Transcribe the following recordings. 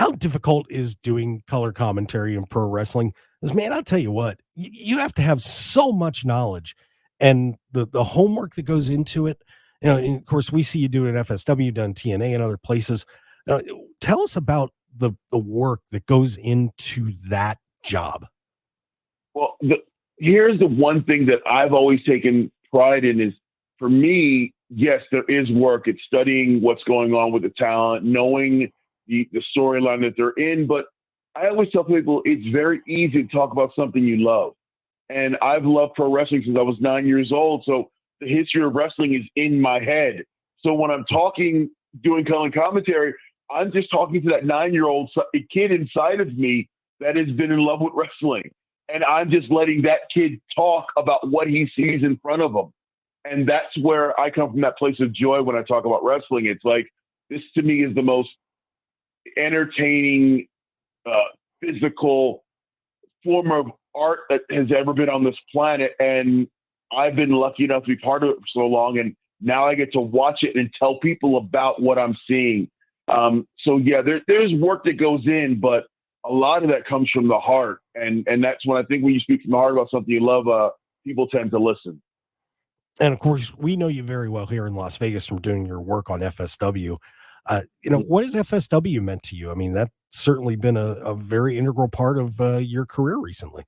how difficult is doing color commentary in pro wrestling? Because, man, I'll tell you what, you have to have so much knowledge and the homework that goes into it. And of course, we see you do it at FSW, done TNA and other places. Uh, Tell us about the work that goes into that job. Well, here's the one thing that I've always taken pride in is, for me, yes, there is work. It's studying what's going on with the talent, knowing the storyline that they're in. But I always tell people it's very easy to talk about something you love. And I've loved pro wrestling since I was 9 years old. So the history of wrestling is in my head. So when I'm doing color commentary, I'm just talking to that 9-year-old kid inside of me that has been in love with wrestling. And I'm just letting that kid talk about what he sees in front of him. And that's where I come from, that place of joy when I talk about wrestling. It's like, this to me is the most entertaining, physical form of art that has ever been on this planet. And I've been lucky enough to be part of it for so long. And now I get to watch it and tell people about what I'm seeing. So yeah, there's work that goes in, but a lot of that comes from the heart. And that's when I think when you speak from the heart about something you love, people tend to listen. And of course, we know you very well here in Las Vegas from doing your work on FSW. What has FSW meant to you? I mean, that's certainly been a very integral part of your career recently.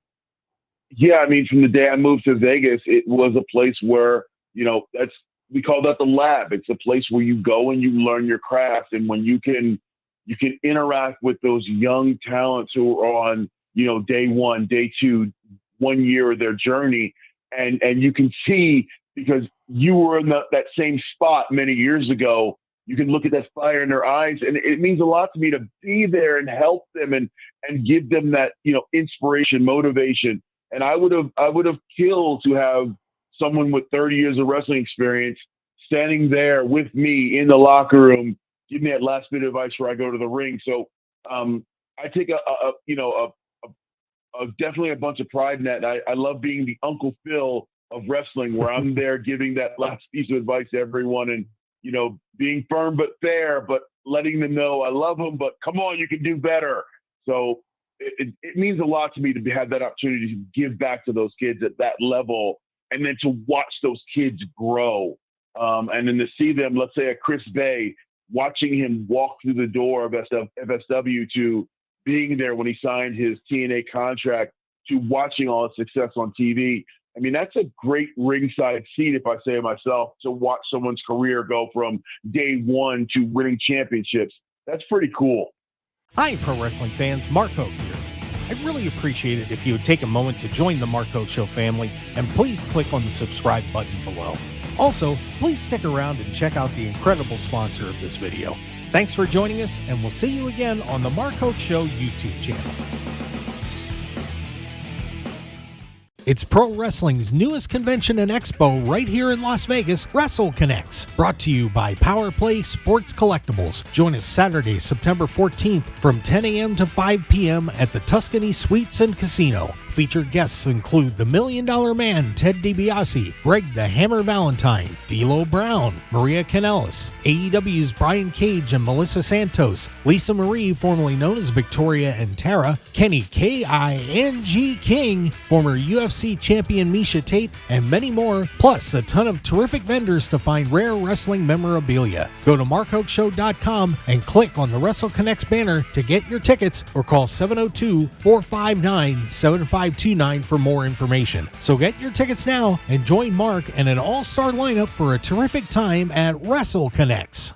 Yeah, I mean, from the day I moved to Vegas, it was a place where, we call that the lab. It's a place where you go and you learn your craft. And when you can interact with those young talents who are on, day one, day two, 1 year of their journey. And you can see, because you were in that same spot many years ago, you can look at that fire in their eyes. And it means a lot to me to be there and help them and give them that, inspiration, motivation. And I would have killed to have someone with 30 years of wrestling experience standing there with me in the locker room, give me that last bit of advice before I go to the ring. So I take definitely a bunch of pride in that. I love being the Uncle Phil of wrestling, where I'm there giving that last piece of advice to everyone, and being firm but fair, but letting them know I love them, but come on, you can do better. So it means a lot to me to have that opportunity to give back to those kids at that level, and then to watch those kids grow. And then to see them, let's say a Chris Bay, watching him walk through the door of FSW, to being there when he signed his TNA contract, to watching all his success on TV. I mean, that's a great ringside seat, if I say it myself, to watch someone's career go from day one to winning championships. That's pretty cool. Hi, pro wrestling fans. Mark Hoke here. I'd really appreciate it if you would take a moment to join the Mark Hoke Show family, and please click on the subscribe button below. Also, please stick around and check out the incredible sponsor of this video. Thanks for joining us, and we'll see you again on the Mark Hoke Show YouTube channel. It's pro wrestling's newest convention and expo right here in Las Vegas, Wrestle Connects, brought to you by Power Play Sports Collectibles. Join us Saturday, September 14th from 10 a.m. to 5 p.m. at the Tuscany Suites and Casino. Featured guests include the $1 Million Man, Ted DiBiase, Greg the Hammer Valentine, D'Lo Brown, Maria Kanellis, AEW's Brian Cage and Melissa Santos, Lisa Marie, formerly known as Victoria and Tara, Kenny K.I.N.G. King, former UFC champion Misha Tate, and many more, plus a ton of terrific vendors to find rare wrestling memorabilia. Go to markhokeshow.com and click on the Wrestle Connects banner to get your tickets, or call 702-459-7529 for more information. So get your tickets now and join Mark and an all-star lineup for a terrific time at Wrestle Connects.